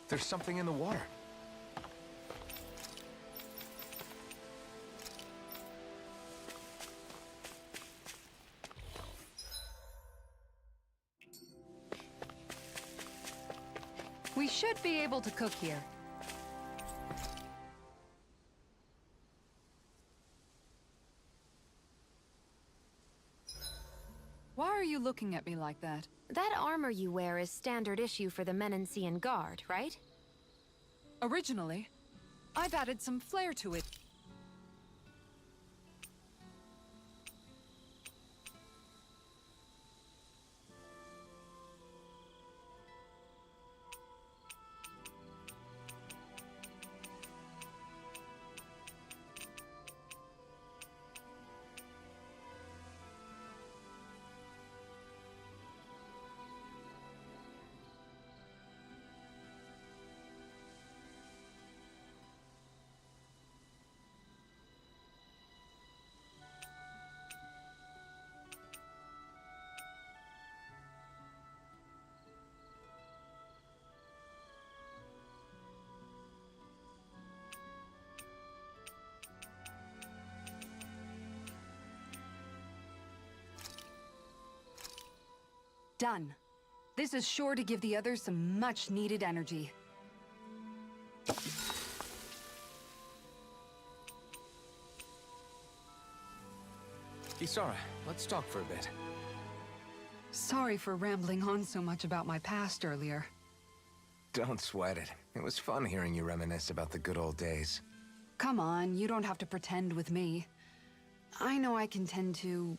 There's something in the water. We should be able to cook here. Why are you looking at me like that? That armor you wear is standard issue for the Menancian Guard, right? Originally, I've added some flair to it. Done. This is sure to give the others some much-needed energy. Kisara, let's talk for a bit. Sorry for rambling on so much about my past earlier. Don't sweat it. It was fun hearing you reminisce about the good old days. Come on, you don't have to pretend with me. I know I can tend to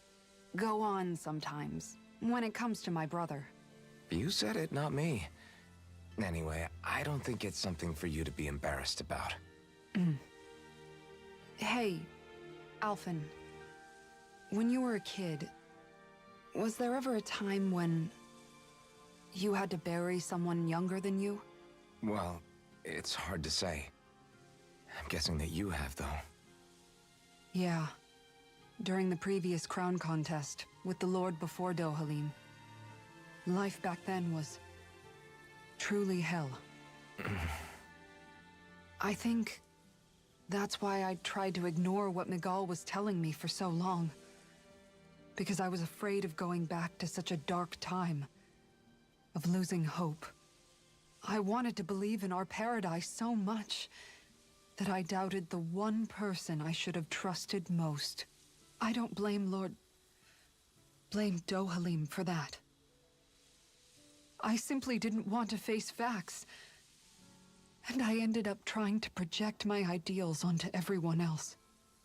go on sometimes, when it comes to my brother. You said it, not me. Anyway, I don't think it's something for you to be embarrassed about. Hey, Alphen. When you were a kid, was there ever a time when you had to bury someone younger than you? Well, it's hard to say. I'm guessing that you have, though. Yeah. During the previous crown contest, with the Lord before Dohalim. Life back then was truly hell. I think that's why I tried to ignore what Miguel was telling me for so long. Because I was afraid of going back to such a dark time. Of losing hope. I wanted to believe in our paradise so much that I doubted the one person I should have trusted most. I don't blame blame Dohalim for that. I simply didn't want to face facts. And I ended up trying to project my ideals onto everyone else.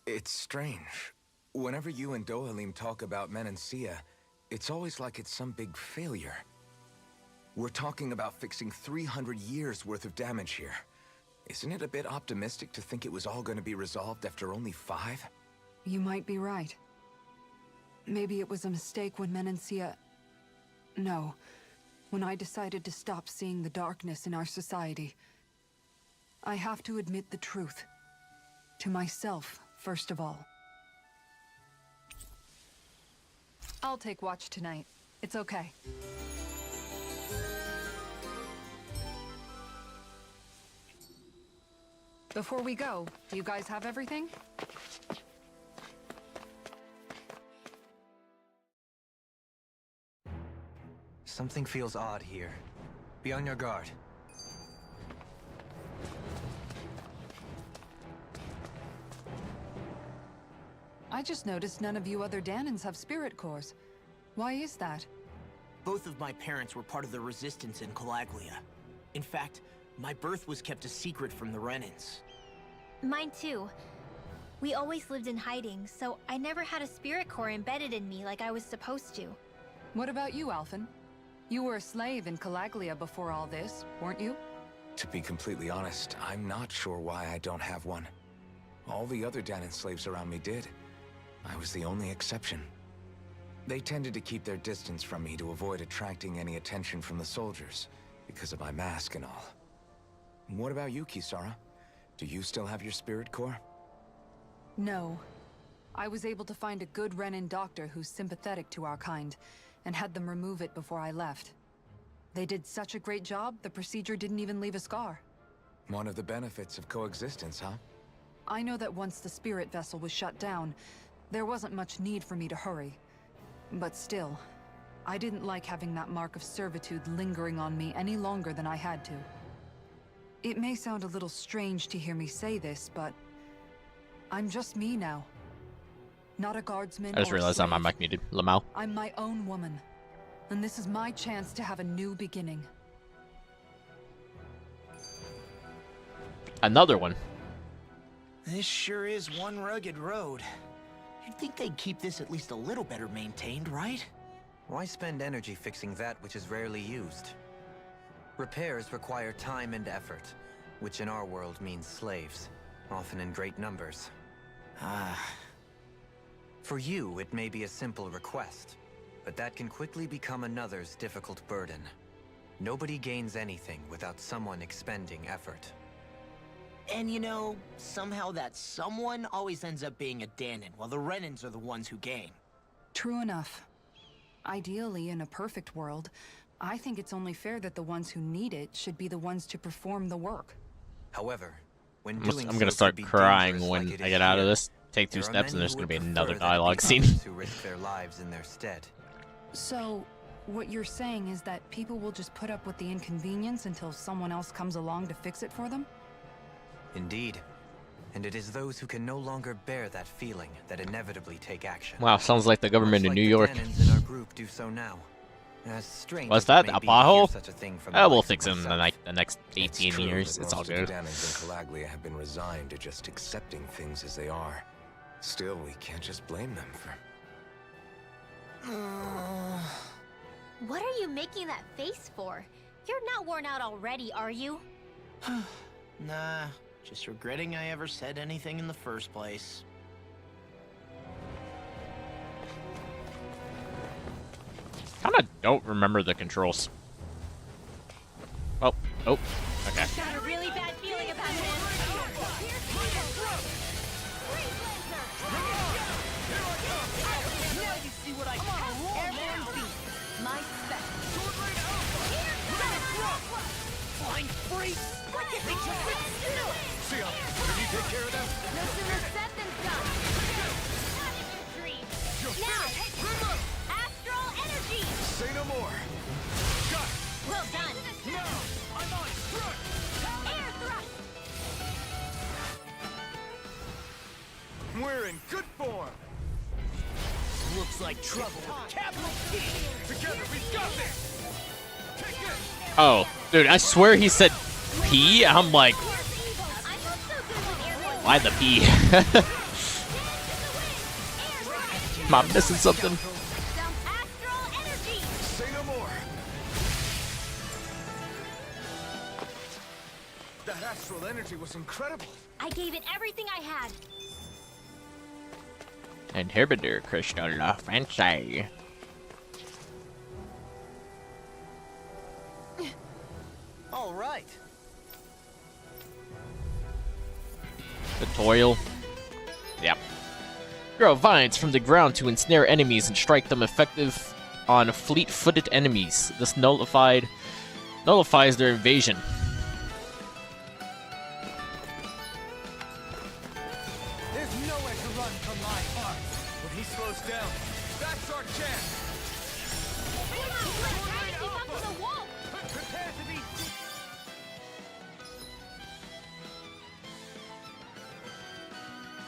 It's strange. Whenever you and Dohalim talk about Menancia, it's always like it's some big failure. We're talking about fixing 300 years worth of damage here. Isn't it a bit optimistic to think it was all going to be resolved after only 5? You might be right. Maybe it was a mistake when Menancia... No. When I decided to stop seeing the darkness in our society. I have to admit the truth. To myself, first of all. I'll take watch tonight. It's okay. Before we go, do you guys have everything? Something feels odd here. Be on your guard. I just noticed none of you other Danans have spirit cores. Why is that? Both of my parents were part of the resistance in Calaglia. In fact, my birth was kept a secret from the Renans. Mine too. We always lived in hiding, so I never had a spirit core embedded in me like I was supposed to. What about you, Alphen? You were a slave in Calaglia before all this, weren't you? To be completely honest, I'm not sure why I don't have one. All the other Danan slaves around me did. I was the only exception. They tended to keep their distance from me to avoid attracting any attention from the soldiers, because of my mask and all. What about you, Kisara? Do you still have your spirit core? No. I was able to find a good Renan doctor who's sympathetic to our kind, and had them remove it before I left. They did such a great job, the procedure didn't even leave a scar. One of the benefits of coexistence, huh? I know that once the spirit vessel was shut down, there wasn't much need for me to hurry. But still, I didn't like having that mark of servitude lingering on me any longer than I had to. It may sound a little strange to hear me say this, but I'm just me now. Not a guardsman I just or a realized that my slave. mic muted. Lamau. I'm my own woman, and this is my chance to have a new beginning. Another one. This sure is one rugged road. You'd think they'd keep this at least a little better maintained, right? Why spend energy fixing that which is rarely used? Repairs require time and effort, which in our world means slaves, often in great numbers. For you, it may be a simple request, but that can quickly become another's difficult burden. Nobody gains anything without someone expending effort. And you know, somehow that someone always ends up being a Danon, while the Renans are the ones who gain. True enough. Ideally, in a perfect world, I think it's only fair that the ones who need it should be the ones to perform the work. However, when I'm doing gonna so start could be crying dangerous when like it I is get out of here, this. Take 2 there are steps and many there's who gonna would be prefer another that it dialogue be scene. others who risk their lives in their stead. So, what you're saying is that people will just put up with the inconvenience until someone else comes along to fix it for them? Indeed. And it is those who can no longer bear that feeling that inevitably take action. Wow, sounds like the government Much in like New the York. Danons in our group do so now. As strange Was as it that may a be to hear pothole? such a thing from Ah, the we'll likes of fix him in myself. the next 18 true years. that It's all most of good. the Danons in Calaglia have been resigned to just accepting things as they are. Still, we can't just blame them for... What are you making that face for? You're not worn out already, are you? Nah, just regretting I ever said anything in the first place. Kinda don't remember the controls. Oh, okay. Got a really bad feeling about this. Now you see what I My spec. Flying freak! Why can't they just sit still? See ya! Did you take care of them? No sooner said than done. Not in your dreams. Now, astral energy. Say no more! Got it! Well done. Now! I'm on strut! Air thrust. We're in good form! Looks like trouble with capital T! Together, we've got this! Take it! Oh, dude, I swear he said P. I'm like, I'm not so good with airborne. why the P? Am I missing something? Astral energy. Say no more! That astral energy was incredible! I gave it everything I had. Inhibitor crystal, fancy. All right. Tutorial. Yep. Grow vines from the ground to ensnare enemies and strike them effective on fleet-footed enemies. This nullifies their invasion. There's nowhere to run from my heart! When he slows down, that's our chance! Prepare to be...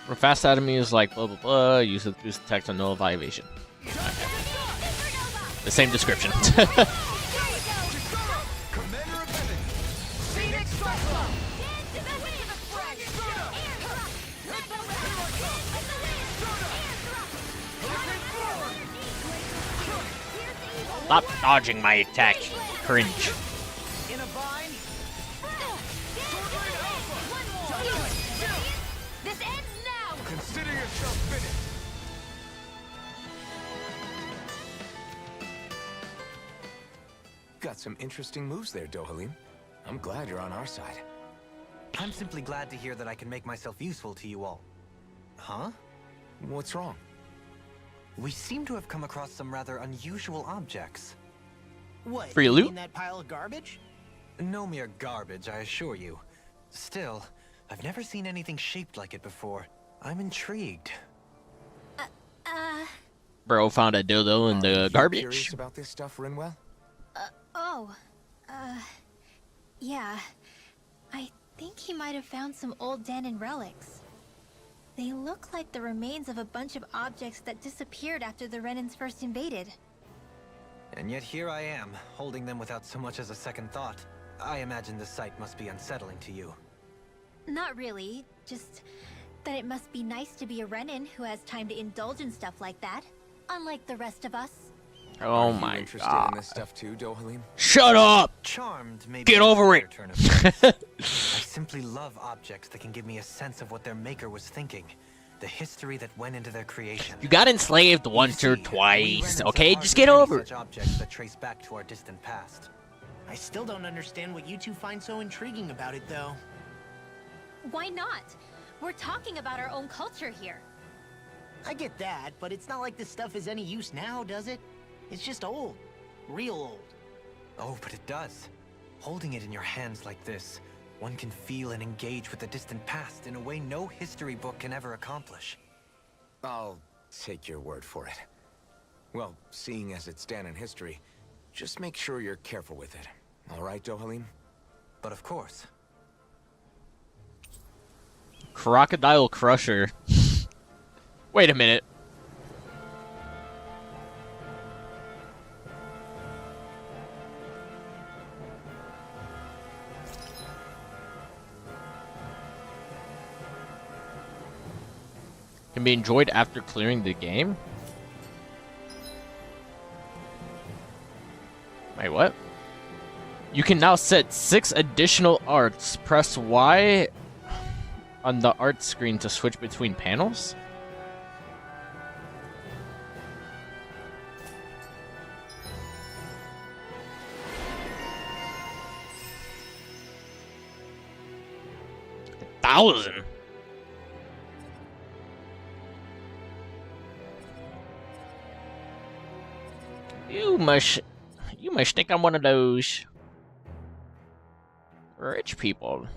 For fast enemies like blah blah blah, use the boost attack to nullify evasion. The same description. Commander of Heaven! Phoenix Cyclone! Stop dodging my attack. Cringe. In a bind? This ends now. Consider yourself finished! Got some interesting moves there, Dohalim. I'm glad you're on our side. I'm simply glad to hear that I can make myself useful to you all. Huh? What's wrong? We seem to have come across some rather unusual objects. What? Free you loot? mean that pile of garbage? No mere garbage, I assure you. Still, I've never seen anything shaped like it before. I'm intrigued. Bro found a dildo in Are the you garbage. curious about this stuff, Rinwell? Yeah. I think he might have found some old Danon relics. They look like the remains of a bunch of objects that disappeared after the Renans first invaded. And yet here I am, holding them without so much as a second thought. I imagine the sight must be unsettling to you. Not really, just that it must be nice to be a Renan who has time to indulge in stuff like that, unlike the rest of us. Oh Are you my interested god. in this stuff too, Dohalim? Shut up! Charmed, maybe. Get over a better it. turn of phrase. I simply love objects that can give me a sense of what their maker was thinking. The history that went into their creation. You got enslaved once You or see, we twice, Renans okay? have Just hardly get any over it. such objects that trace back to our distant past. I still don't understand what you two find so intriguing about it, though. Why not? We're talking about our own culture here. I get that, but it's not like this stuff is any use now, does it? It's just old. Real old. Oh, but it does. Holding it in your hands like this, one can feel and engage with the distant past in a way no history book can ever accomplish. I'll take your word for it. Well, seeing as it's Danon history, just make sure you're careful with it. All right, Dohalim? But of course. Crocodile Crusher. Wait a minute. Can be enjoyed after clearing the game? Wait, what? You can now set 6 additional arts. Press Y on the art screen to switch between panels? $1,000. You must think I'm one of those rich people.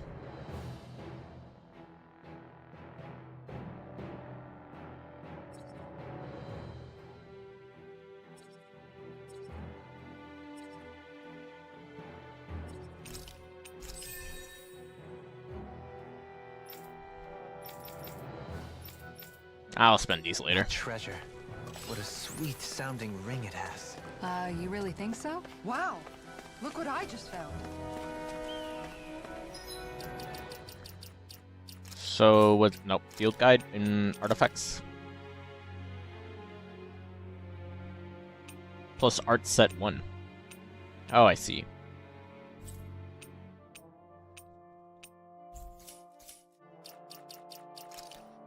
I'll spend these later. Treasure. What a sweet sounding ring it has. You really think so? Wow! Look what I just found. So, what? Nope. Field guide in artifacts. Plus art set 1. Oh, I see.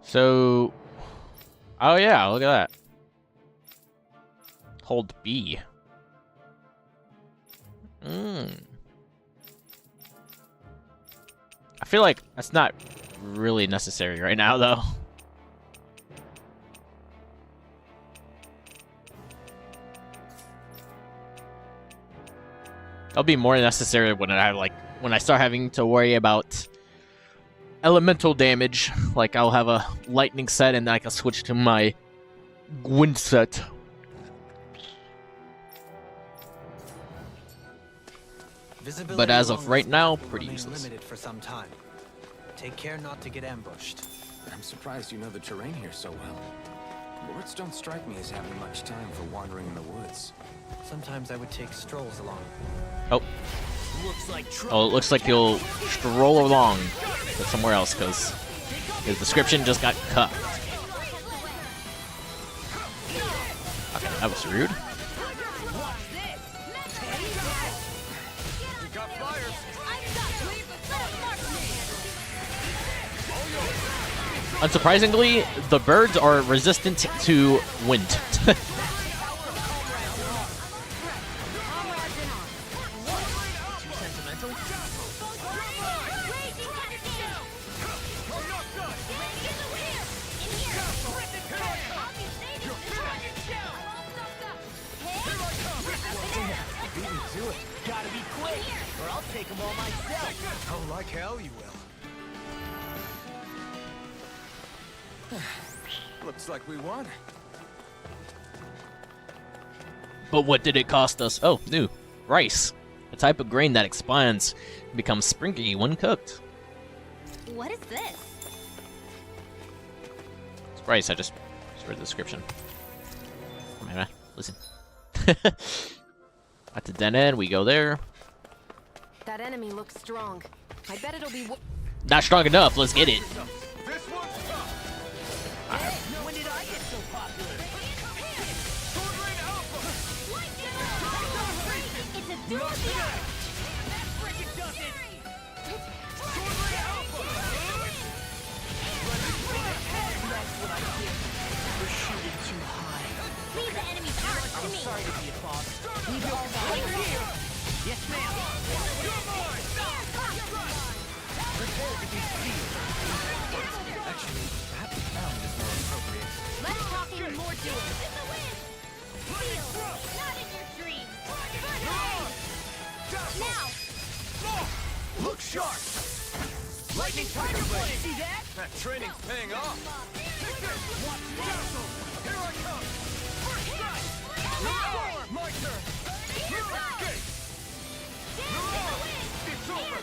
So... Oh yeah, look at that. Hold B. I feel like that's not really necessary right now, though. That'll be more necessary when I start having to worry about elemental damage. Like I'll have a lightning set and then I can switch to my wind set. But as of right now, pretty useless. Limited for some time. Take care not to get ambushed. I'm surprised you know the terrain here so well. Lords don't strike me as having much time for wandering in the woods. Sometimes I would take strolls along. Oh. Oh, it looks like you'll stroll along to somewhere else because his description just got cut. Okay, that was rude. Unsurprisingly, the birds are resistant to wind. myself. Oh, like hell you will. Looks like we won. But what did it cost us? Oh, new. Rice. A type of grain that expands and becomes springy when cooked. What is this? It's rice, I just read the description. Come on, man. Listen. At the den end, we go there. That enemy looks strong. I bet it'll be. Not strong enough, let's get it. This one's tough. When did I get so popular? It's a duel of the arts. Friggin' does it! We're shooting too high. Leave the enemy's arts to me. Sorry to be a boss. Leave it all right here. Yes, ma'am. Actually, perhaps found is more appropriate. Less talking and more doing. Feel, not in your dreams. Now, Look sharp! Lightning Tiger Blade. See that? That training's paying off. Watch Dazzle! Here I come! First strike! Roar! My turn! Escape! Roar! It's over!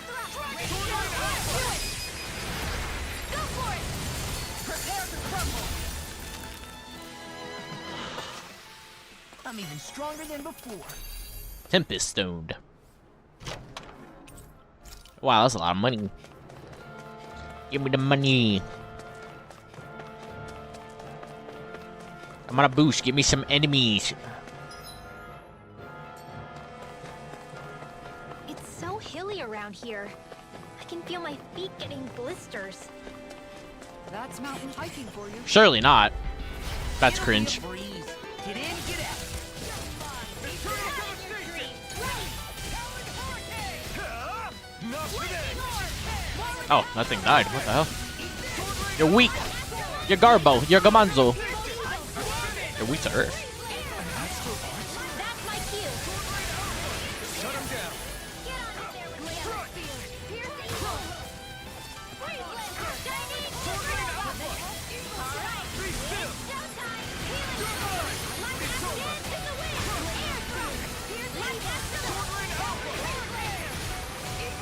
go for it. Prepare to crumble. I'm even stronger than before. Tempest Stoned. Wow, that's a lot of money. Give me the money. I'm on a boost. Give me some enemies. It's so hilly around here. I can feel my feet getting blisters. That's mountain hiking for you. Surely not. That's It'll cringe. be a breeze. Get in, get out. Not today! Oh, that thing died. What the hell? You're weak. You're Garbo. You're Gamanzo. You're weak to earth. That's my cue. Shut him down! Get on up there with the other spears. Piercing bolt. Freeze laser. Shining All right. It's showtime. Healing. Light accident to the wind. Air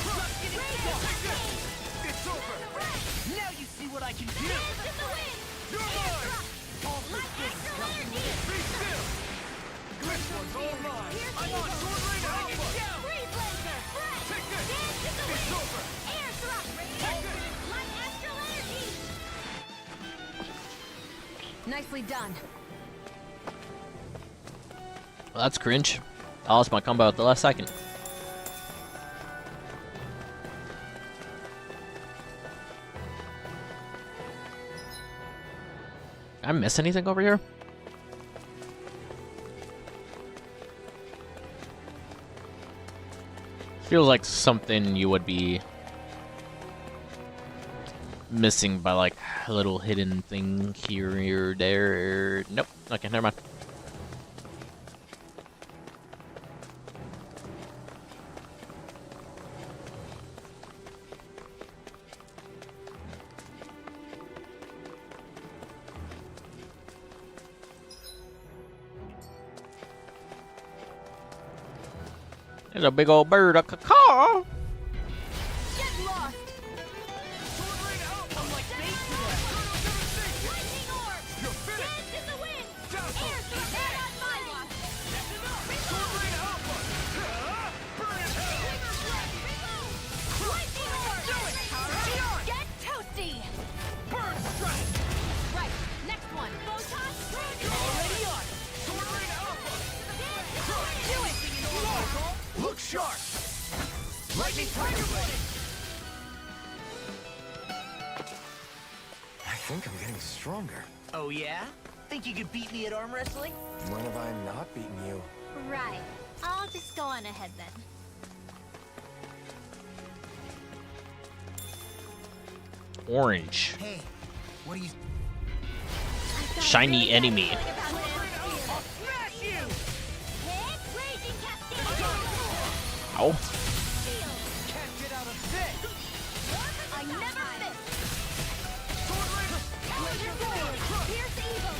thrust. Piercing It's over! Now you see what I can do. You're mine! Be still! This one's all mine! I'm on Sword Rain Alpha! Take this! It's over! Nicely done. Well, that's cringe. I lost my combo at the last second. Did I miss anything over here? Feels like something you would be missing by like a little hidden thing here or there. Nope. Okay, never mind. There's a big old bird, a caw. Get lost! I'm like bait to them. Lightning orb! Dance in the wind! Air thrust not my watch! Lightning orb! Get toasty! Burn strike. Right, next one. Already on. Do it! Look sharp! Lightning Tiger Blade! I think I'm getting stronger. Oh yeah? Think you could beat me at arm wrestling? When have I not beaten you? Right. I'll just go on ahead then. Orange. Hey, what are you? Shiny enemy. Smash you! Hit! Raging Cascade! Ow. I never miss! Here's evil!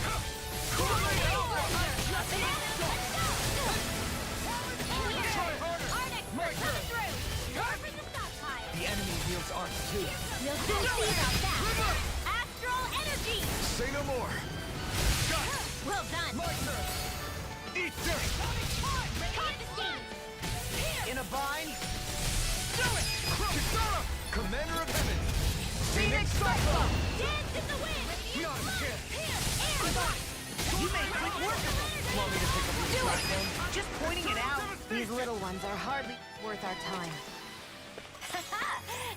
The enemy wields arc too. You'll soon see about that! Astral energy! Say no more. Well done! Eat dirt. In a bind. Kisara, Commander of Heaven. Phoenix Cyclone! Dance in the wind! You made quick work of them. Want me to pick up your slack then? Just pointing it out. These little ones are hardly worth our time.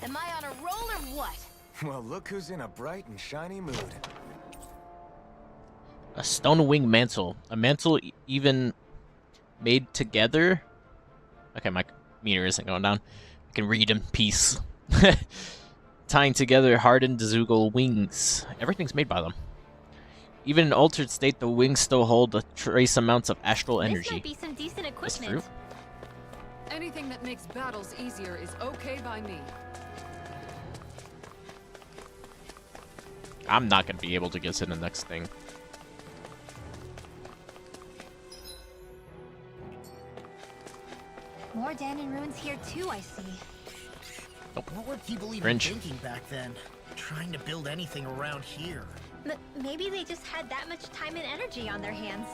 Am I on a roll or what? Well, look who's in a bright and shiny mood. A stone wing mantle. A mantle even made together. Okay, my meter isn't going down. I can read in peace. Tying together hardened Zugal wings. Everything's made by them. Even in altered state, the wings still hold a trace amounts of astral This energy. might be some decent This equipment. fruit? Anything that makes battles easier is okay by me. I'm not gonna be able to get to the next thing. More Danon ruins here too, I see. What were people even Cringe. thinking back then? Trying to build anything around here. Maybe they just had that much time and energy on their hands.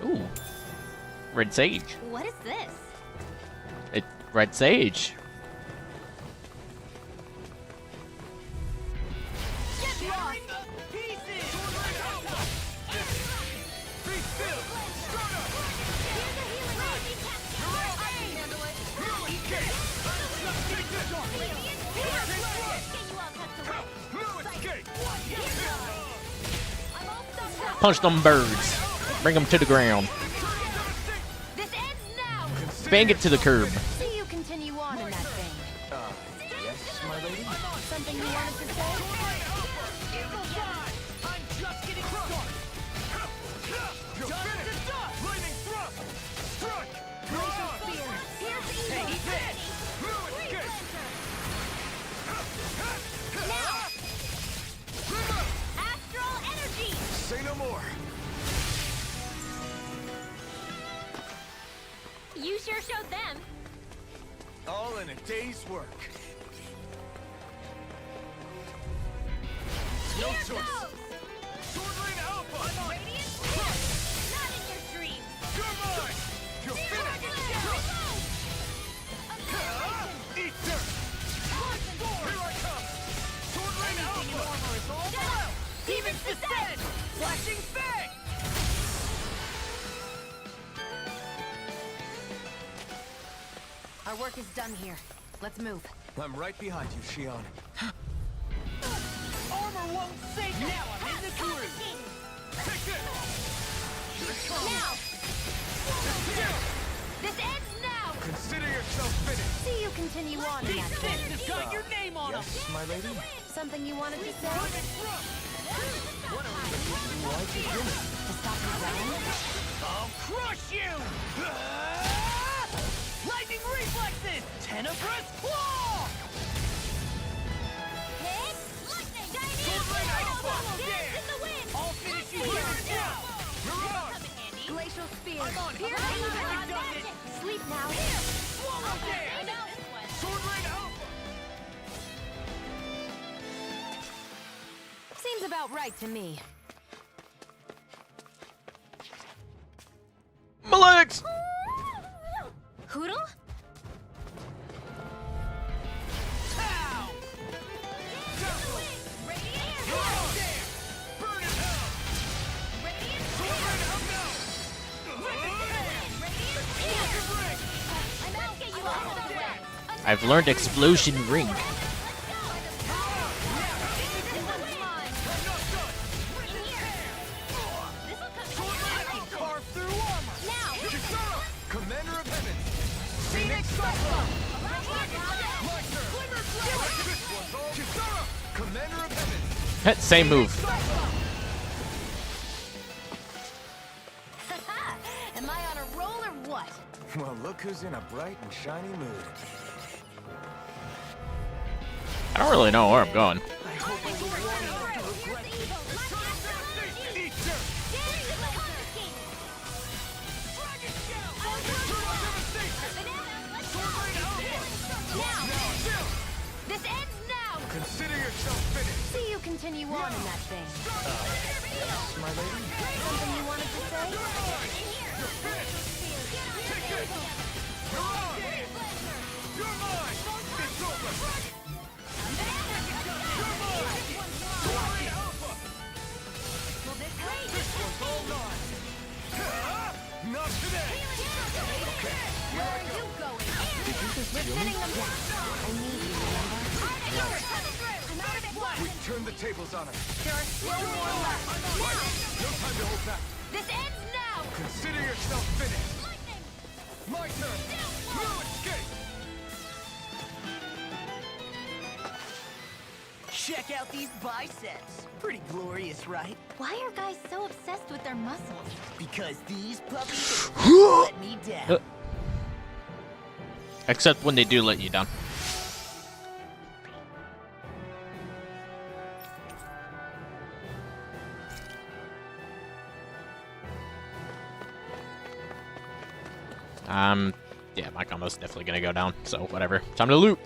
Ooh. Red Sage. What is this? Red Sage. Punch them birds. Bring them to the ground. This ends now! Bang it to the curb. See you continue on in that vein. Yes, my lady? Something you wanted to say? I'm just getting started. You're finished! Lightning thrust! Strike! Take this! Astral energy! Say no more! You sure showed them. All in a day's work. No Here choice. goes! Swordling Alpha! Radiant Spear! Not in your dreams! You're mine! You're finished! Eat dirt! Here I come! Swordling Alpha! Demons descend! Flashing fang! Our work is done here. Let's move. I'm right behind you, Shion. Armor won't save me! Now I'm in the groove! Take this! Now! This ends now! Consider yourself finished! See you continue on in These that vein. fists has got your name on them! Yes, my lady? Something you wanted to say? Why'd you do it? To stop me running? I'll crush you! Lightning reflexes! Tenebrous claw! Hit! Lightning! Swordling Alpha! Dance in the wind! I'll finish you here and now! You're on! Come in handy. Glacial spear. I'm on it! Here, I've done it! Sleep now. Swallow I dance! know this one. Swordling Alpha! Seems about right to me. My legs! Hoodle? Pow! Burn in hell! I've learned Explosion Ring. Carve through armor! Kisara! Commander of Heaven! Phoenix Cyclone! Kisara! Commander of Heaven! Same move. Am I on a roll or what? Well, look who's in a bright and shiny mood. I don't really know where I'm going. This ends now! Consider yourself finished. See you continue on in that vein. Yes, my lady. Something you wanted to say? You're mine! It's over! This one's all mine! Not today! Okay, here I go! Did you just kill me? I need you, remember? We turned the tables on him. There are still more left. No time to hold back. This ends now! Consider yourself finished. My turn. No escape. Check out these biceps. Pretty glorious, right? Why are guys so obsessed with their muscles? Because these puppies let me down. Except when they do let you down. Yeah, my combo's definitely gonna go down, so whatever. Time to loot!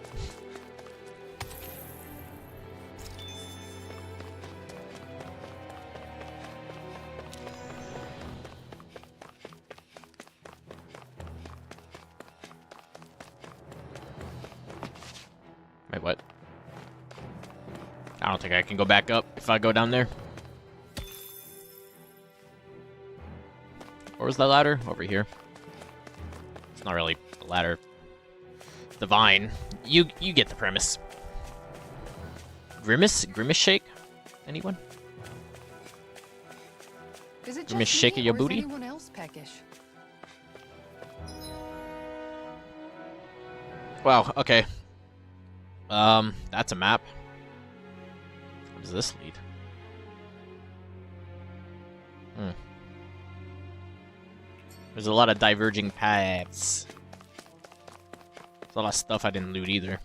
Wait, what? I don't think I can go back up if I go down there. Where was the ladder? Over here. It's not really a ladder. The vine. You get the premise. Grimace shake? Anyone? Is it You miss just shaking me, your or booty? Is anyone else peckish? Wow, okay. That's a map. Where does this lead? There's a lot of diverging paths. There's a lot of stuff I didn't loot either.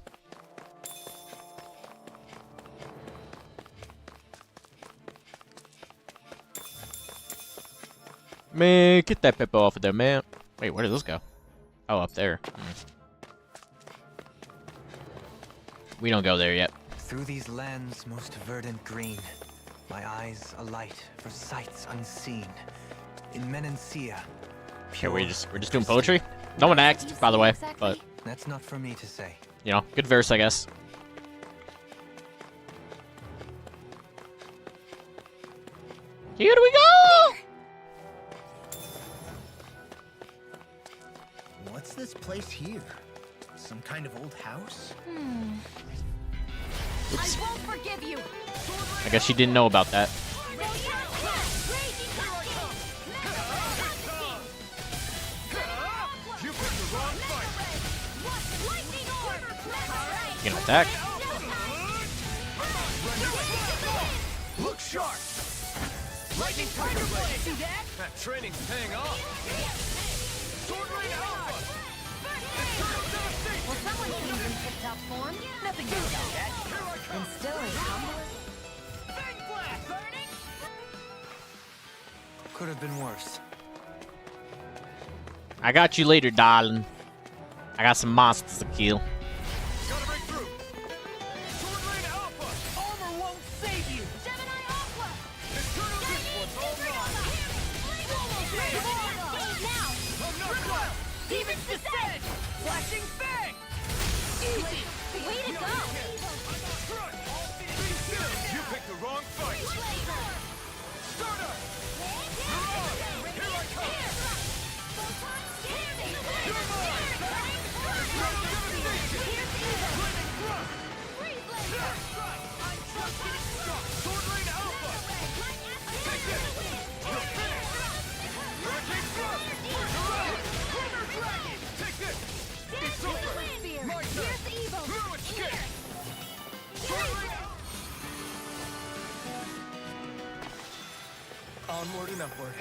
Man, get that Peppo off of there, man. Wait, where did this go? Oh, up there. We don't go there yet. Through these lands most verdant green, my eyes alight for sights unseen. In Menancia, Okay, we're just doing poetry. No one asked, by the way, but that's not for me to say. you know, good verse, I guess. Here we go! What's this place here? Some kind of old house? Oops. I won't forgive you! I guess she didn't know about that. You picked the wrong fight. You can attack. Look sharp. Lightning Tiger Blade. That training's paying off. Sword Rain Alpha. Well, someone seems in tip-top form. Nothing good about that. And still is humble. Bang blast. Burning. Could have been worse. I got you later, darling. I got some monsters to kill. Gotta break through. Sword Rain Alpha. Armor won't save you! Gemini Aqua! Eternal Discipline all mine. Now! I'm not done. Demon's Descent! Flashing Fang! Easy! Way to go! Strike. Be still. You picked the wrong fight. Start up. You're on. Here I come. You're mine. Eternal devastation. Lightning thrust. I'm just getting started. Sword Rain Alpha. Take this. You're finished. Hurricane thrust. You're out. Thunder Dragon. Take this. It's over. My turn. No escape. Sword Rain Alpha. Onward and upward.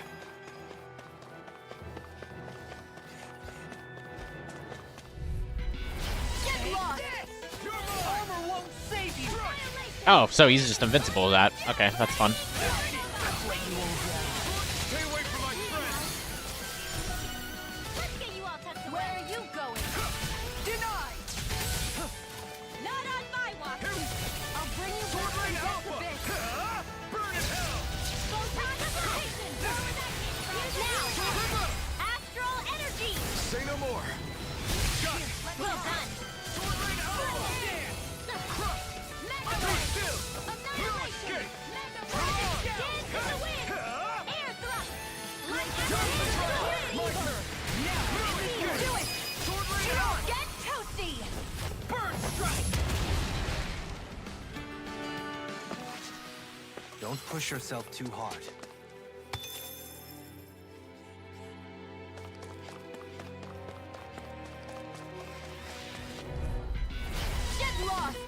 Oh, so he's just invincible to that. Okay, that's fun. Let's get you all tucked away. Where are you going? Denied! Not on my watch! I'll bring you back from death abyss! Burn in hell! Photon deportation! Now! Astral energy! Say no more. Well done! Mega Wave! Annihilation! Mega Wave! Dance in the wind! Air thrust! Light evil! Now! Do it! Get toasty! Burn strike! Don't push yourself too hard. Get lost!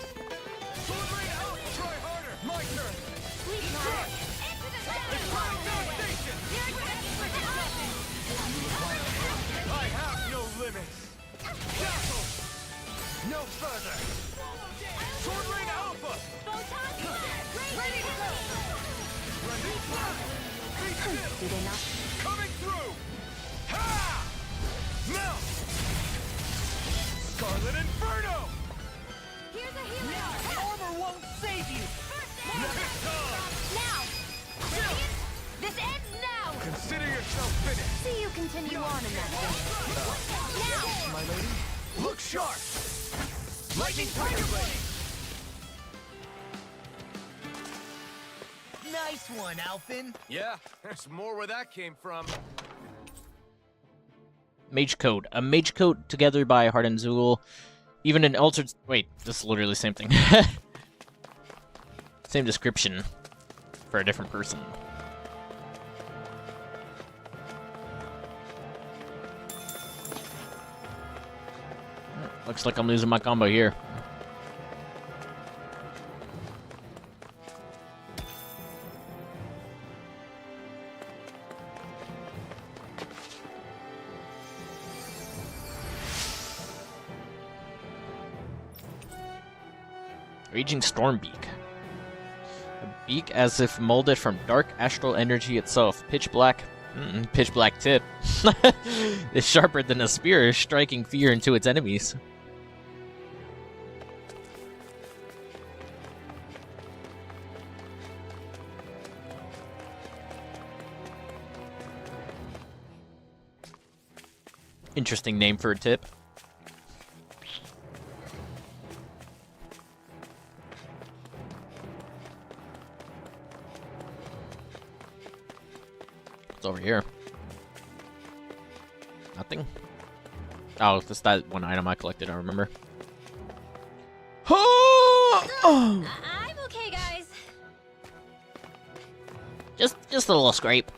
Sword Rain out! Try harder! My turn! Sleep now! Into the Devastation! You're ready for destruction! I have no limits! Dazzle! No further! Sword Rain Alpha! Photon ready to go! Be still! Do they not? Coming through! Ha! Melt! Scarlet Inferno! Here's a healing! Armor won't save you! Now! This ends now! Consider yourself finished! See you continue on in that vein. Now! My lady, look sharp! Lightning Tiger Blade! Nice one, Alphin. Yeah, there's more where that came from. Mage Code. A Mage Code together by Heart and Zool. Even an altered... Wait, this is literally the same thing. Same description for a different person. Looks like I'm losing my combo here. Raging Storm Beak. A beak as if molded from dark astral energy itself. Pitch black. Pitch black tip. Is sharper than a spear, striking fear into its enemies. Interesting name for a tip. What's over here? Nothing? Oh, that's that one item I collected, I remember. I'm okay, guys. Just a little scrape.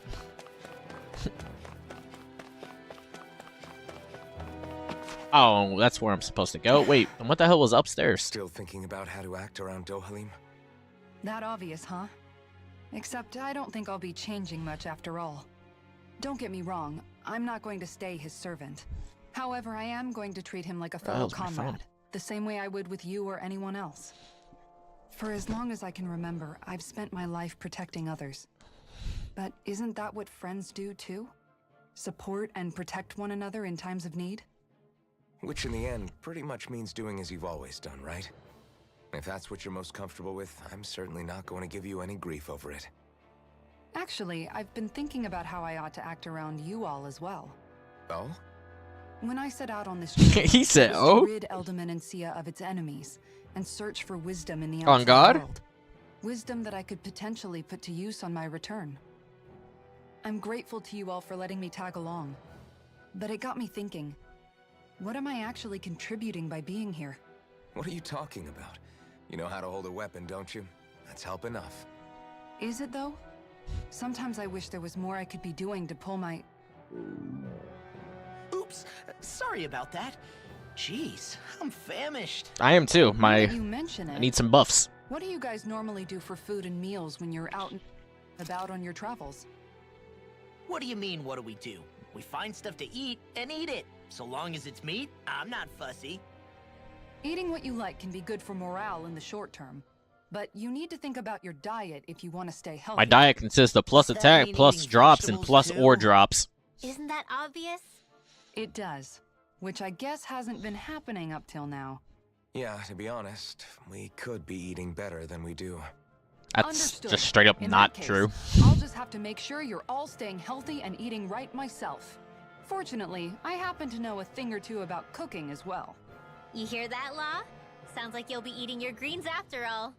Oh, that's where I'm supposed to go. Wait, and what the hell was upstairs? Still thinking about how to act around Dohalim? That obvious, huh? Except I don't think I'll be changing much after all. Don't get me wrong, I'm not going to stay his servant. However, I am going to treat him like a fellow was my phone? comrade, the same way I would with you or anyone else. For as long as I can remember, I've spent my life protecting others. But isn't that what friends do too? Support and protect one another in times of need? Which in the end pretty much means doing as you've always done, right? If that's what you're most comfortable with, I'm certainly not going to give you any grief over it. Actually, I've been thinking about how I ought to act around you all as well. Oh? When I set out on this journey, He said, it was "Oh?" to rid Eldaman and Sia of its enemies and search for wisdom in the On outside God? world. Wisdom that I could potentially put to use on my return. I'm grateful to you all for letting me tag along, but it got me thinking. What am I actually contributing by being here? What are you talking about? You know how to hold a weapon, don't you? That's help enough. Is it though? Sometimes I wish there was more I could be doing to pull my... Oops, sorry about that. Jeez, I'm famished. I am too. Now that you mention I it, need some buffs. what do you guys normally do for food and meals when you're out and about on your travels? What do you mean, what do we do? We find stuff to eat and eat it. So long as it's meat, I'm not fussy. Eating what you like can be good for morale in the short term. But you need to think about your diet if you want to stay healthy. My diet consists of plus Does that attack, mean plus eating drops, and vegetables plus too? ore drops. Isn't that obvious? It does. Which I guess hasn't been happening up till now. Yeah, to be honest, we could be eating better than we do. That's Understood. just straight up In not that case, true. I'll just have to make sure you're all staying healthy and eating right myself. Fortunately, I happen to know a thing or two about cooking as well. You hear that, Law? Sounds like you'll be eating your greens after all.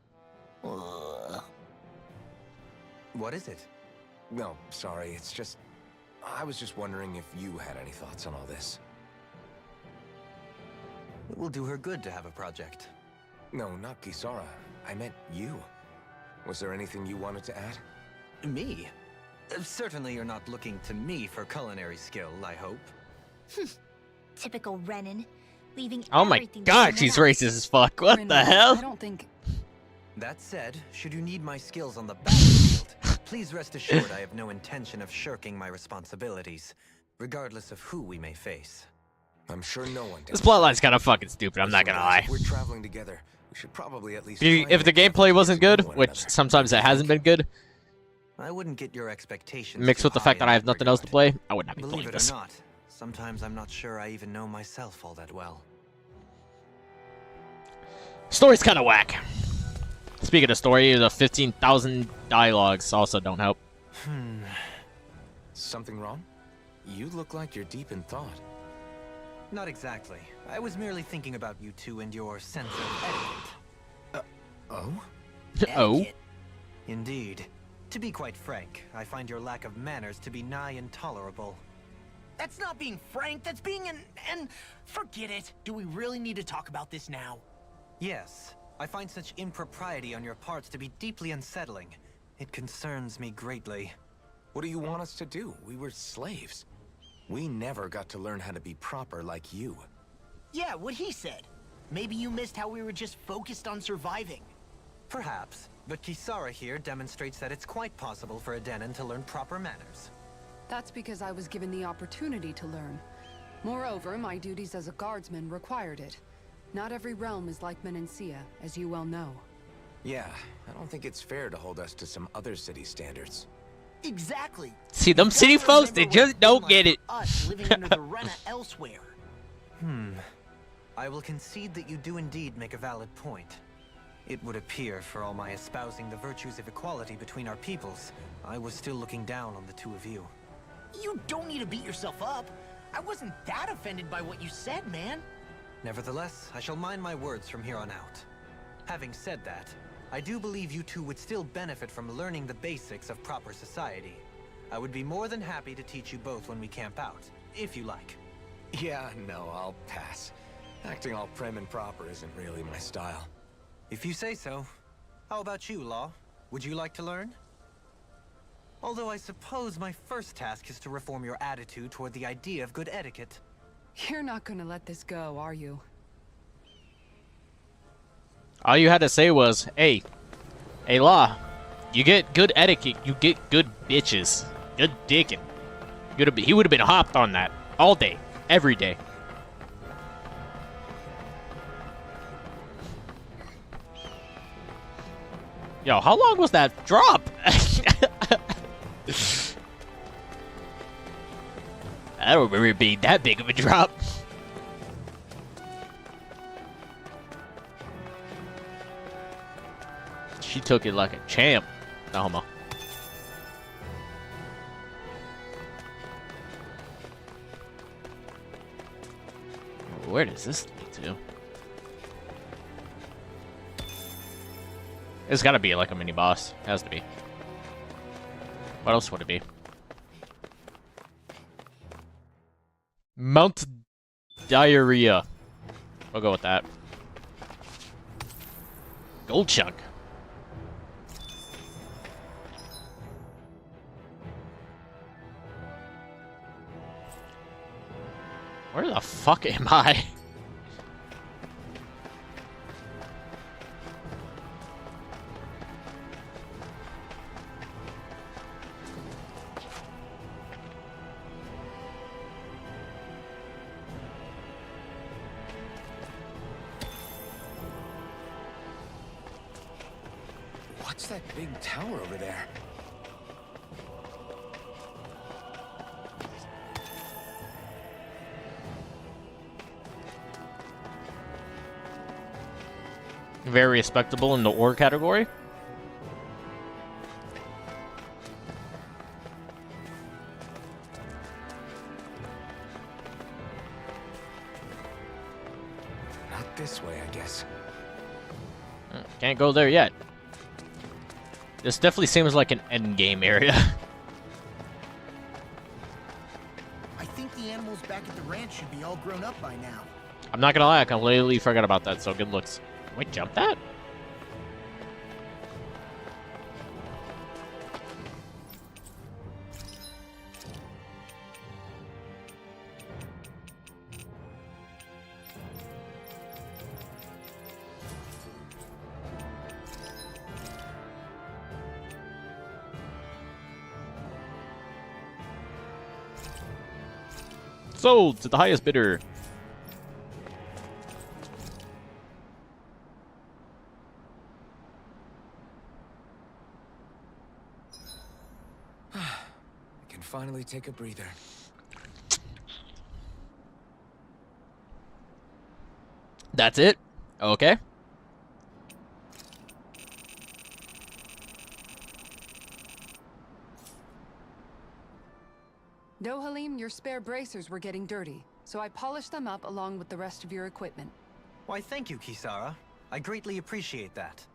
What is it? No, sorry, it's just... I was just wondering if you had any thoughts on all this. It will do her good to have a project. No, not Kisara. I meant you. Was there anything you wanted to add? Me? Certainly you're not looking to me for culinary skill, I hope. Typical Renan. Leaving Oh my everything to god, someone she's else. racist as fuck. What the Rinwell, hell? I don't think... That said, should you need my skills on the battlefield, please rest assured I have no intention of shirking my responsibilities, regardless of who we may face. I'm sure no one This does. plotline's kind of fucking stupid, I'm not gonna lie. If we're traveling together, we should probably at least If try the to make gameplay effort wasn't to get good, to know one which another. sometimes it Don't you hasn't think? been good, I wouldn't get your expectations mixed too with the high fact that in I have nothing else to regard. play, I would not be Believe playing it this. or not, sometimes I'm not sure I even know myself all that well. Story's kind of whack. Speaking of story, the 15,000 dialogues also don't help. Something wrong? You look like you're deep in thought. Not exactly. I was merely thinking about you two and your sense of etiquette. Oh? Oh? Etiquette. Indeed. To be quite frank, I find your lack of manners to be nigh intolerable. That's not being frank, that's being and forget it. Do we really need to talk about this now? Yes, I find such impropriety on your parts to be deeply unsettling. It concerns me greatly. What do you want us to do? We were slaves. We never got to learn how to be proper like you. Yeah, what he said. Maybe you missed how we were just focused on surviving. Perhaps, but Kisara here demonstrates that it's quite possible for a Denon to learn proper manners. That's because I was given the opportunity to learn. Moreover, my duties as a guardsman required it. Not every realm is like Menancia, as you well know. Yeah, I don't think it's fair to hold us to some other city standards. Exactly. See, them city Gotta folks, they remember what just it's been don't like get for it. Us living under the Rena elsewhere. I will concede that you do indeed make a valid point. It would appear, for all my espousing the virtues of equality between our peoples, I was still looking down on the two of you. You don't need to beat yourself up. I wasn't that offended by what you said, man. Nevertheless, I shall mind my words from here on out. Having said that, I do believe you two would still benefit from learning the basics of proper society. I would be more than happy to teach you both when we camp out, if you like. Yeah, no, I'll pass. Acting all prim and proper isn't really my style. If you say so. How about you, Law? Would you like to learn? Although I suppose my first task is to reform your attitude toward the idea of good etiquette. You're not gonna let this go, are you? All you had to say was, hey, Law, you get good etiquette, you get good bitches. Good dickin'. He would have been hopped on that all day, every day. Yo, how long was that drop? I don't remember it being that big of a drop. She took it like a champ. No homo. Where does this lead to? It's gotta be like a mini boss. It has to be. What else would it be? Mount Diarrhea. We'll go with that. Gold chunk. Where the fuck am I? What's that big tower over there? Very respectable in the ore category. Not this way, I guess. Can't go there yet. This definitely seems like an endgame area. I think the animals back at the ranch should be all grown up by now. I'm not gonna lie, I completely forgot about that, so good looks. Wait, jump that? Sold to the highest bidder. I can finally take a breather. That's it? Okay. Dohalim, your spare bracers were getting dirty, so I polished them up along with the rest of your equipment. Why, thank you, Kisara. I greatly appreciate that.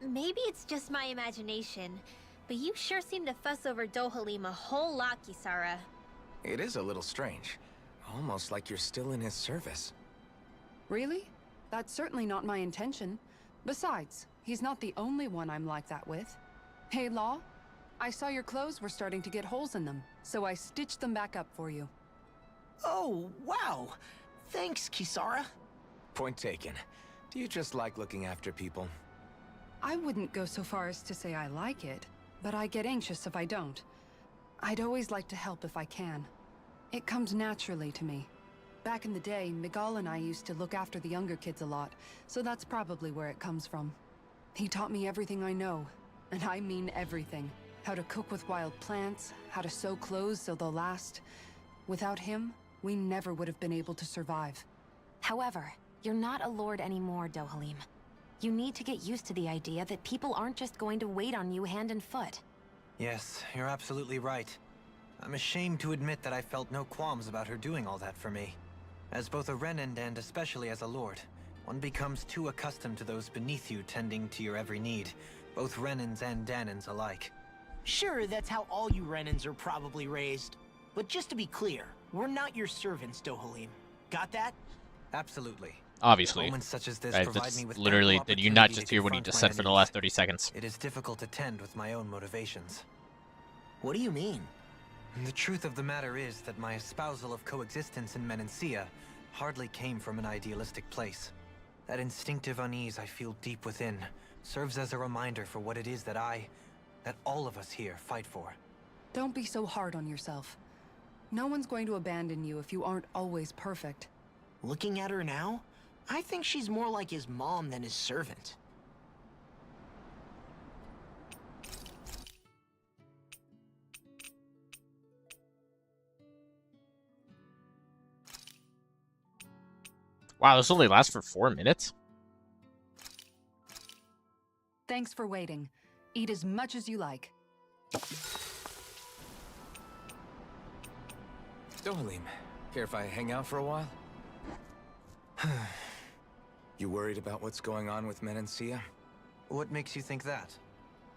Maybe it's just my imagination, but you sure seem to fuss over Dohalim a whole lot, Kisara. It is a little strange. Almost like you're still in his service. Really? That's certainly not my intention. Besides, he's not the only one I'm like that with. Hey, Law? I saw your clothes were starting to get holes in them, so I stitched them back up for you. Oh, wow. Thanks, Kisara. Point taken. Do you just like looking after people? I wouldn't go so far as to say I like it, but I get anxious if I don't. I'd always like to help if I can. It comes naturally to me. Back in the day, Miguel and I used to look after the younger kids a lot, so that's probably where it comes from. He taught me everything I know, and I mean everything. How to cook with wild plants, how to sew clothes so they'll last. Without him, we never would have been able to survive. However, you're not a lord anymore, Dohalim. You need to get used to the idea that people aren't just going to wait on you hand and foot. Yes, you're absolutely right. I'm ashamed to admit that I felt no qualms about her doing all that for me. As both a Renan and especially as a lord, one becomes too accustomed to those beneath you tending to your every need, both Renans and Danans alike. Sure, that's how all you Renans are probably raised. But just to be clear, we're not your servants, Dohalim. Got that? Absolutely. Obviously. Moments such as this Right, provide that's me with literally, ample did you not opportunity just to hear what he confront just my said for the enemies. last 30 seconds? It is difficult to tend with my own motivations. What do you mean? The truth of the matter is that my espousal of coexistence in Menancia hardly came from an idealistic place. That instinctive unease I feel deep within serves as a reminder for what it is that all of us here fight for. Don't be so hard on yourself. No one's going to abandon you if you aren't always perfect. Looking at her now, I think she's more like his mom than his servant. Wow, this only lasts for 4 minutes? Thanks for waiting. Eat as much as you like. Dohalim, care if I hang out for a while? You worried about what's going on with Menancia? What makes you think that?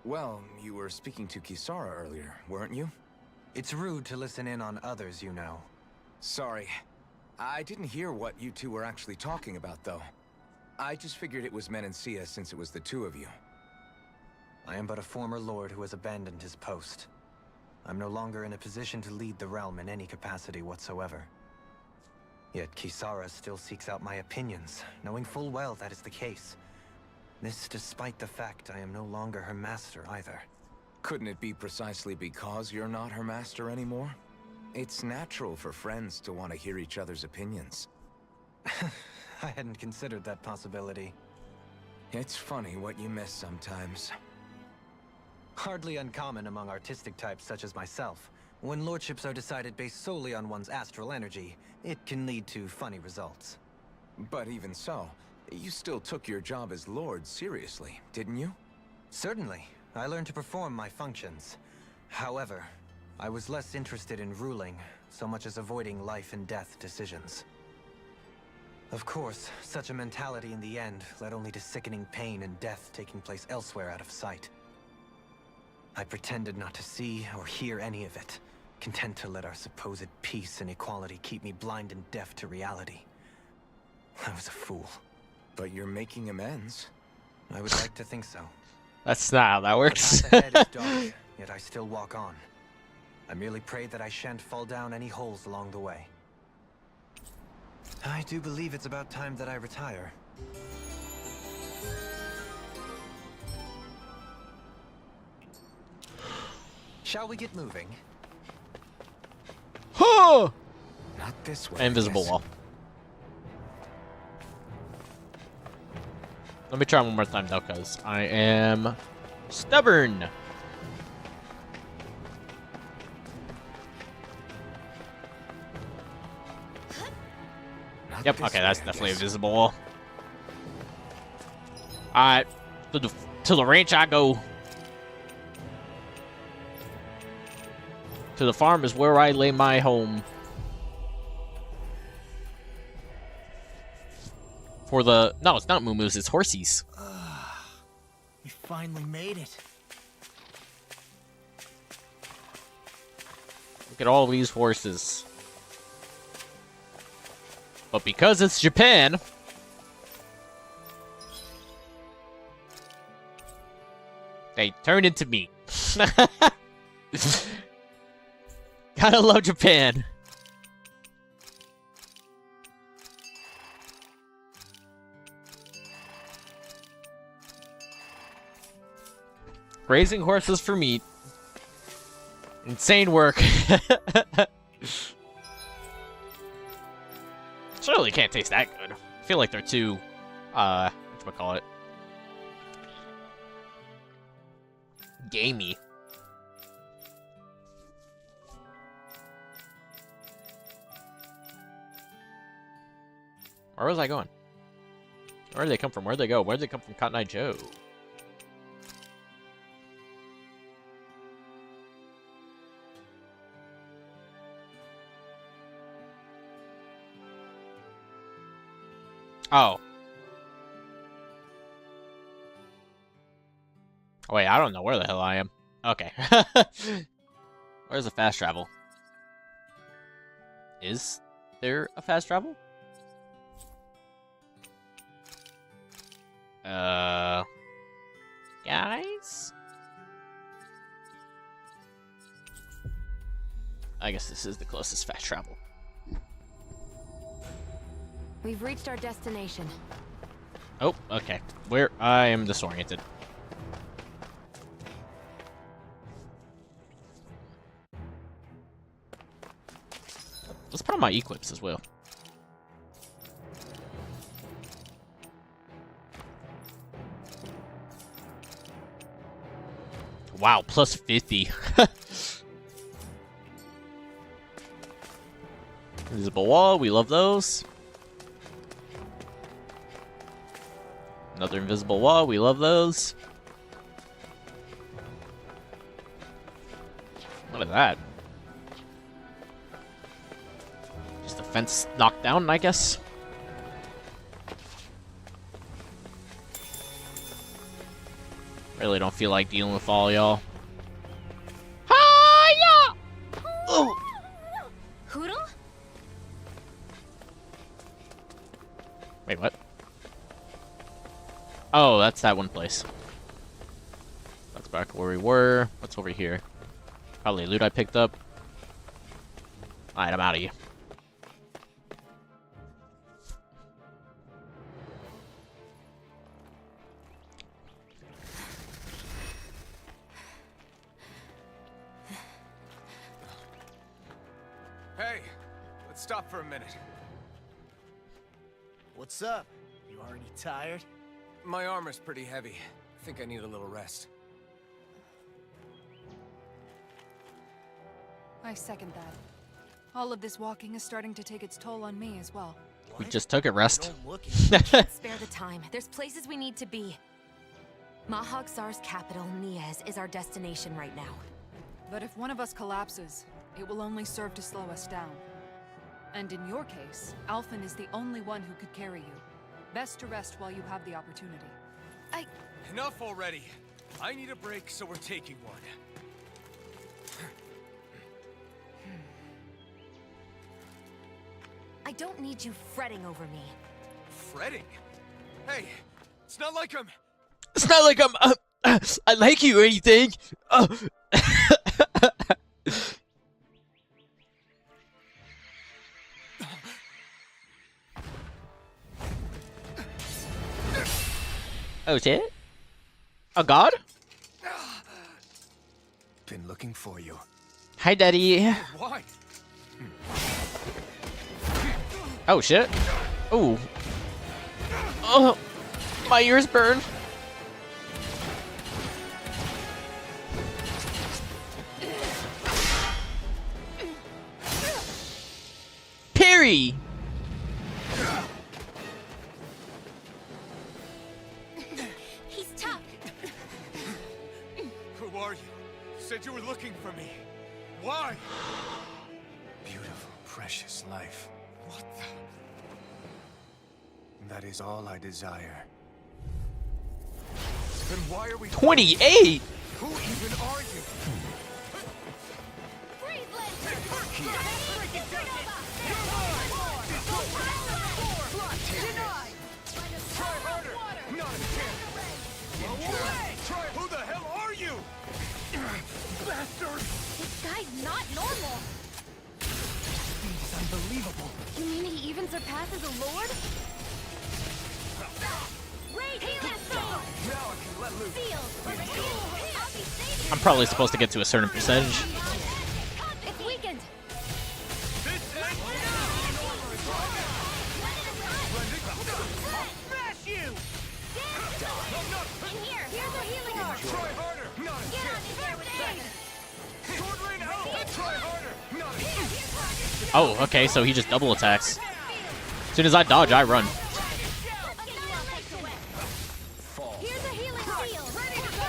Well, you were speaking to Kisara earlier, weren't you? It's rude to listen in on others, you know. Sorry. I didn't hear what you two were actually talking about, though. I just figured it was Menancia since it was the two of you. I am but a former lord who has abandoned his post. I'm no longer in a position to lead the realm in any capacity whatsoever. Yet Kisara still seeks out my opinions, knowing full well that is the case. This despite the fact I am no longer her master either. Couldn't it be precisely because you're not her master anymore? It's natural for friends to want to hear each other's opinions. I hadn't considered that possibility. It's funny what you miss sometimes. Hardly uncommon among artistic types such as myself. When lordships are decided based solely on one's astral energy, it can lead to funny results. But even so, you still took your job as Lord seriously, didn't you? Certainly. I learned to perform my functions. However, I was less interested in ruling, so much as avoiding life and death decisions. Of course, such a mentality in the end led only to sickening pain and death taking place elsewhere out of sight. I pretended not to see or hear any of it, content to let our supposed peace and equality keep me blind and deaf to reality. I was a fool. But you're making amends. I would like to think so. That's not how that works. The path ahead is dark, yet I still walk on. I merely pray that I shan't fall down any holes along the way. I do believe it's about time that I retire. Shall we get moving? Huh! Not this way. I Invisible guess. wall. Let me try one more time though, because I am stubborn. Not Yep, this okay, way, that's I definitely a guess. visible wall. Alright, to the ranch I go. To the farm is where I lay my home. For the... No, it's not moo-moos, it's horsies. We finally made it. Look at all these horses. But because it's Japan... they turn into meat. Gotta love Japan. Raising horses for meat. Insane work. Surely can't taste that good. I feel like they're too, whatchamacallit? Gamey. Where was I going? Where did they come from? Where'd they go? Where'd they come from, Cotton Eye Joe? Oh. Oh, wait, I don't know where the hell I am. Okay. Where's the fast travel? Is there a fast travel? Guys? I guess this is the closest fast travel. We've reached our destination. Oh, okay. Where I am disoriented. Let's put on my Eclipse as well. Wow, plus 50. Invisible wall, we love those. Another invisible wall, we love those. What is that? Just a fence knocked down, I guess. Really don't feel like dealing with all y'all. Hiya! Oh! Hoodle? Wait, what? Oh, that's that one place. That's back where we were. What's over here? Probably loot I picked up. Alright, I'm out of here. Hey, let's stop for a minute. What's up? You already tired? My armor's pretty heavy. I think I need a little rest. I second that. All of this walking is starting to take its toll on me as well. We just took a rest. Don't look Spare the time. There's places we need to be. Mahag Sar's capital, Niez, is our destination right now. But if one of us collapses, it will only serve to slow us down. And in your case, Alphen is the only one who could carry you. Best to rest while you have the opportunity. Enough already. I need a break, so we're taking one. I don't need you fretting over me. Fretting? Hey, it's not like I'm... It's not like I like you or anything. Oh shit? A god? Been looking for you. Hi, Daddy. Why? Oh shit. Oh. Oh, my ears burn. Parry. He's tough. Who are you? Said you were looking for me. Why? Beautiful, precious life. What the... That is all I desire. Then why are we... 28. Who even are you? Freeze Lancer! Try harder! Not a chance! Try... Who the hell are you? Bastard! This guy's not normal. It's unbelievable. You mean he even surpasses a lord? Now I can let loose. I'm probably supposed to get to a certain percentage. It's weakened. Smash you! In here, here's a healing orb. Try harder! Not a chance! Sword rain out! Try harder! Not a chance! Oh, okay, so he just double attacks. As soon as I dodge, I run. Here's a healing field. Ready to go.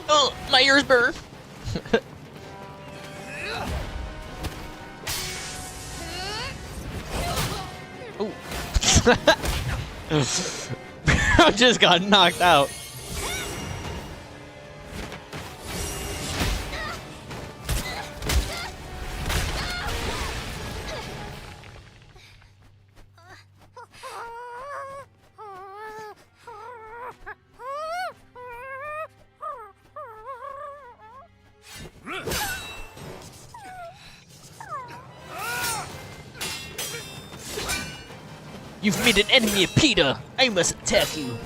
Oh, my ears burn. Ooh. I just got knocked out. You've made an enemy of Peter. I must attack you.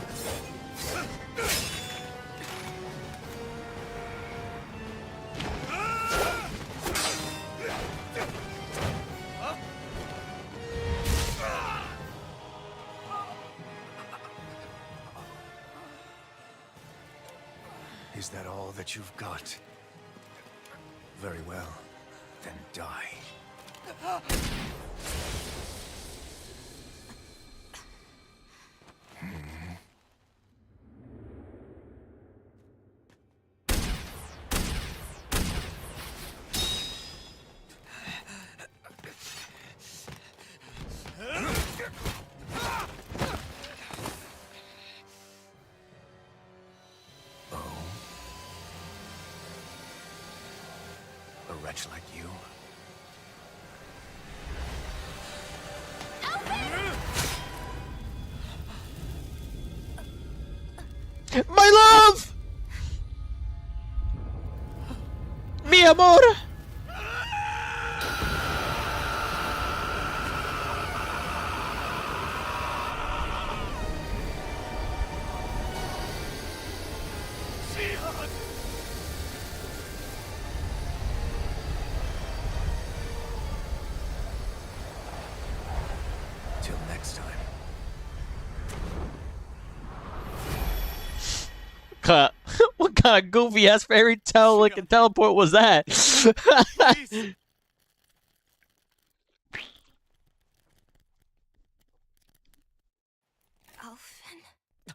Is that all that you've got? Very well. Then die. A wretch like you? My love! Mi amor! what kind of goofy ass fairy tale like a teleport was that? Please. Alphen,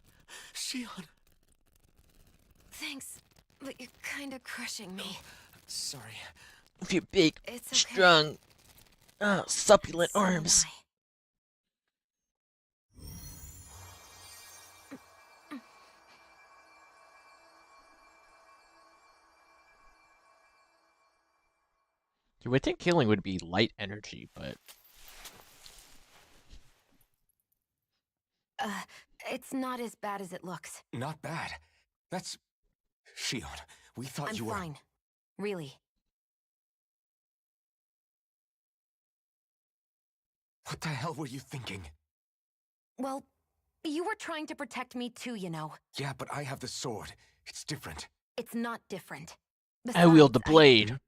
Shion. thanks, but you're kind of crushing me. Sorry. With your big, It's okay. strong, succulent So am arms. I. You would think healing would be light energy, but It's not as bad as it looks. Not bad. That's... Shion, we thought I'm you were... fine. Really. What the hell were you thinking? Well, you were trying to protect me too, you know. Yeah, but I have the sword. It's different. It's not different. I wield the Besides, blade.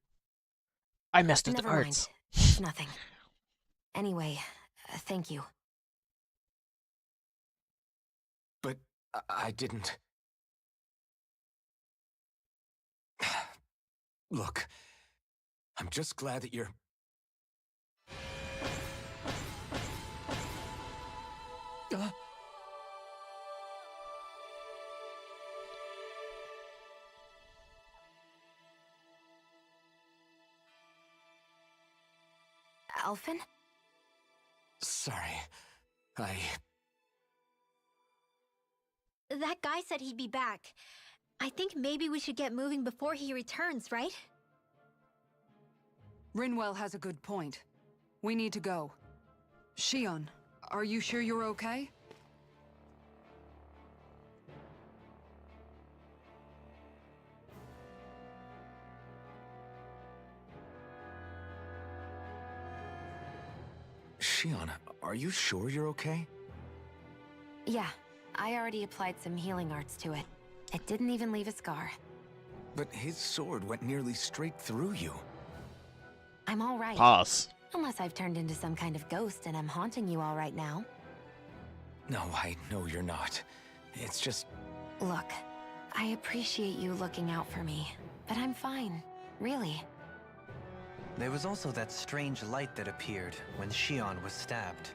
I messed with the Never mind. arts. It's nothing. Anyway, thank you. But I didn't... Look, I'm just glad that you're... Alphen? Sorry. That guy said he'd be back. I think maybe we should get moving before he returns, right? Rinwell has a good point. We need to go. Shion, are you sure you're okay? Shion, are you sure you're okay? Yeah, I already applied some healing arts to it. It didn't even leave a scar. But his sword went nearly straight through you. I'm all right. Pause. Unless I've turned into some kind of ghost and I'm haunting you all right now. No, I know you're not. It's just... Look, I appreciate you looking out for me, but I'm fine. Really. There was also that strange light that appeared when Shion was stabbed.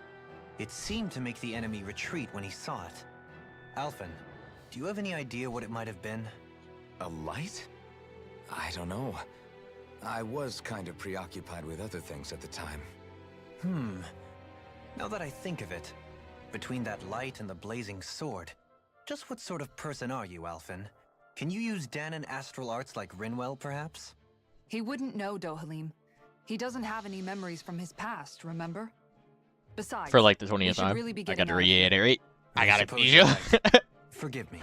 It seemed to make the enemy retreat when he saw it. Alphen, do you have any idea what it might have been? A light? I don't know. I was kind of preoccupied with other things at the time. Now that I think of it, between that light and the blazing sword, just what sort of person are you, Alphen? Can you use Danon astral arts like Rinwell, perhaps? He wouldn't know, Dohalim. He doesn't have any memories from his past, remember? Besides, For like the we 20th should time. really be I getting gotta out of here. reiterate. I gotta suppose be you're sure. right. Forgive me.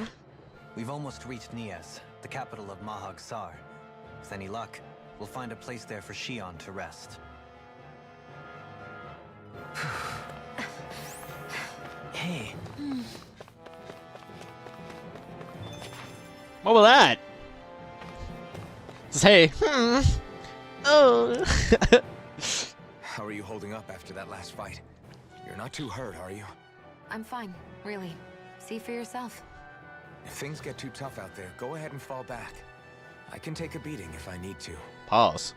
We've almost reached Nias, the capital of Mahag Sar. With any luck, we'll find a place there for Shion to rest. Hey, What was that? Just hey. Oh. How are you holding up after that last fight? You're not too hurt, are you? I'm fine, really. See for yourself. If things get too tough out there, go ahead and fall back. I can take a beating if I need to. Pause.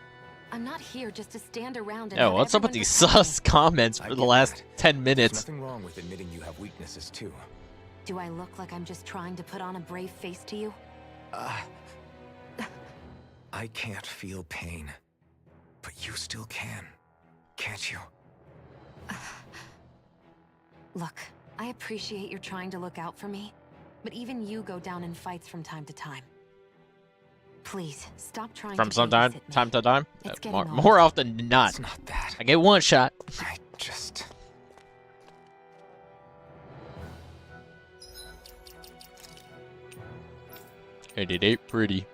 I'm not here just to stand around and Yo, have what's up with everyone these protect me. sus comments I for the get last that. 10 There's minutes? nothing wrong with admitting you have weaknesses too. Do I look like I'm just trying to put on a brave face to you? I can't feel pain. But you still can. Can't you? Look, I appreciate you're trying to look out for me, but even you go down in fights from time to time. Please, stop trying From to some time, babysit me. time to time? It's getting More, old. more often than not. It's not that. I get one shot. I just... And it ain't pretty.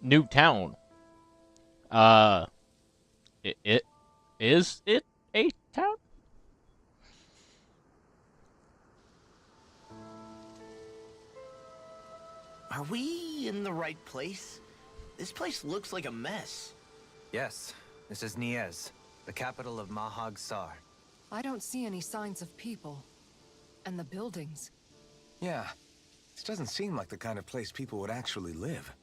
new town. Is it a town? Are we in the right place? This place looks like a mess. Yes, this is Niez, the capital of Mahag Sar. I don't see any signs of people. And the buildings. Yeah, this doesn't seem like the kind of place people would actually live.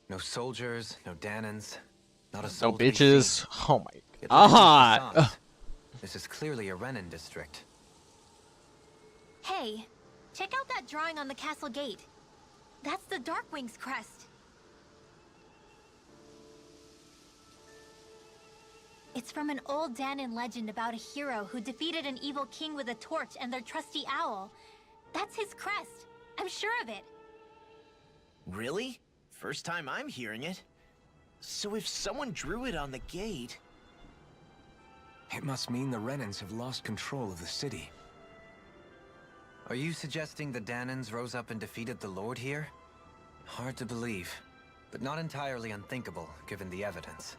No soldiers, no Danans, not a No soul to be bitches. seen. Oh my. Yet look at these Ah. facades. This is clearly a Renin district. Hey, check out that drawing on the castle gate. That's the Darkwing's crest. It's from an old Danon legend about a hero who defeated an evil king with a torch and their trusty owl. That's his crest. I'm sure of it. Really? First time I'm hearing it. So if someone drew it on the gate... It must mean the Renans have lost control of the city. Are you suggesting the Danans rose up and defeated the Lord here? Hard to believe, but not entirely unthinkable, given the evidence.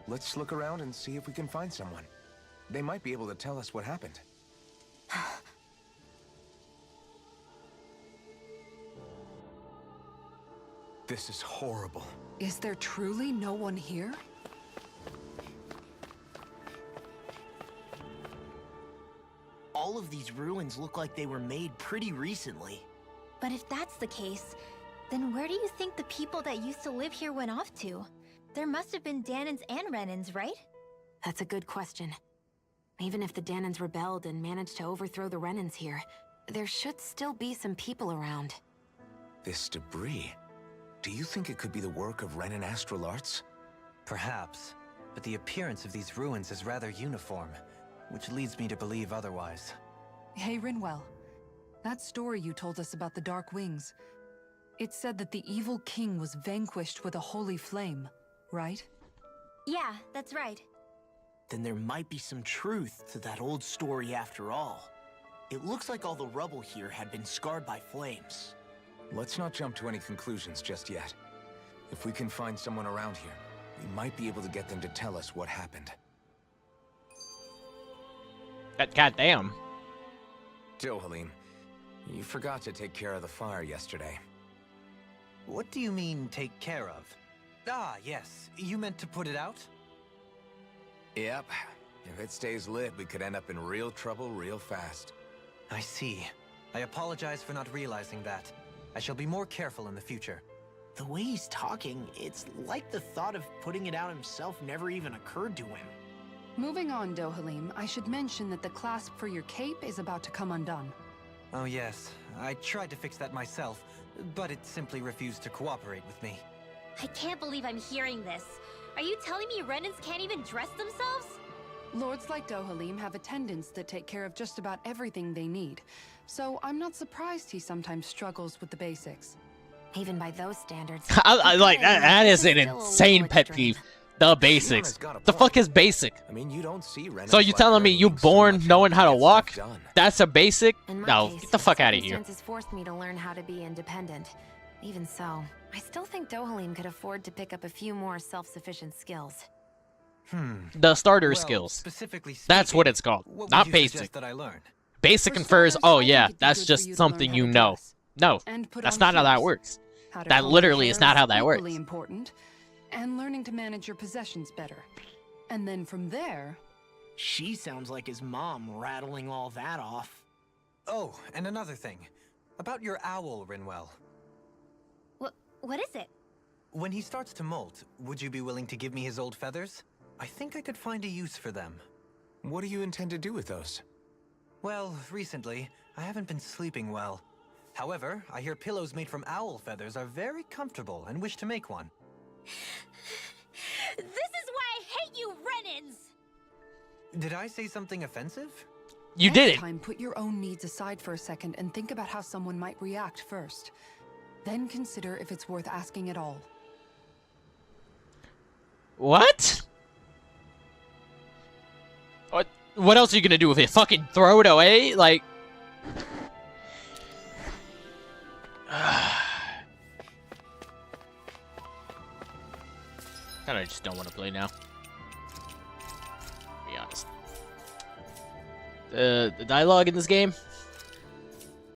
Let's look around and see if we can find someone. They might be able to tell us what happened. This is horrible. Is there truly no one here? All of these ruins look like they were made pretty recently. But if that's the case, then where do you think the people that used to live here went off to? There must have been Danons and Renans, right? That's a good question. Even if the Danons rebelled and managed to overthrow the Renans here, there should still be some people around. This debris. Do you think it could be the work of Renan astral arts? Perhaps, but the appearance of these ruins is rather uniform, which leads me to believe otherwise. Hey, Rinwell. That story you told us about the Dark Wings. It said that the evil king was vanquished with a holy flame, right? Yeah, that's right. Then there might be some truth to that old story after all. It looks like all the rubble here had been scarred by flames. Let's not jump to any conclusions just yet. If we can find someone around here, we might be able to get them to tell us what happened. Goddamn. Dohalim, you forgot to take care of the fire yesterday. What do you mean, take care of? Ah, yes. You meant to put it out? Yep. If it stays lit, we could end up in real trouble real fast. I see. I apologize for not realizing that. I shall be more careful in the future. The way he's talking, it's like the thought of putting it out himself never even occurred to him. Moving on, Dohalim, I should mention that the clasp for your cape is about to come undone. Oh yes, I tried to fix that myself, but it simply refused to cooperate with me. I can't believe I'm hearing this. Are you telling me Renans can't even dress themselves? Lords like Dohalim have attendants that take care of just about everything they need, so I'm not surprised he sometimes struggles with the basics. Even by those standards. I like that. That is an Still a little insane pet extreme. peeve. The basics. Shionna's got a The fuck point. is basic? I mean, you don't see Renans So you like telling me her you being so born much knowing how to get walk? stuff done. That's a basic? In my No, case, get the fuck out of here. circumstances forced me to learn how to be independent. Even so, I still think Dohalim could afford to pick up a few more self-sufficient skills. The starter Well, skills. specifically That's what speaking, it's called. what Not would you basic. suggest that I learn? Basic For confers, starters, oh I think yeah, it'd be that's good for just you to something learn how you to know. dress. No, And put that's on not how that shoes. works. How to That comb literally your is hair not how that works. equally important. And learning to manage your possessions better. And then from there... She sounds like his mom rattling all that off. Oh, and another thing. About your owl, Rinwell. What is it? When he starts to molt, would you be willing to give me his old feathers? I think I could find a use for them. What do you intend to do with those? Well, recently, I haven't been sleeping well. However, I hear pillows made from owl feathers are very comfortable and wish to make one. This is why I hate you, Renans! Did I say something offensive? You Next did it. time, put your own needs aside for a second and think about how someone might react first. Then consider if it's worth asking at all. What? What else are you gonna do with it? Fucking throw it away? Like... Kinda just don't want to play now. To be honest. The dialogue in this game,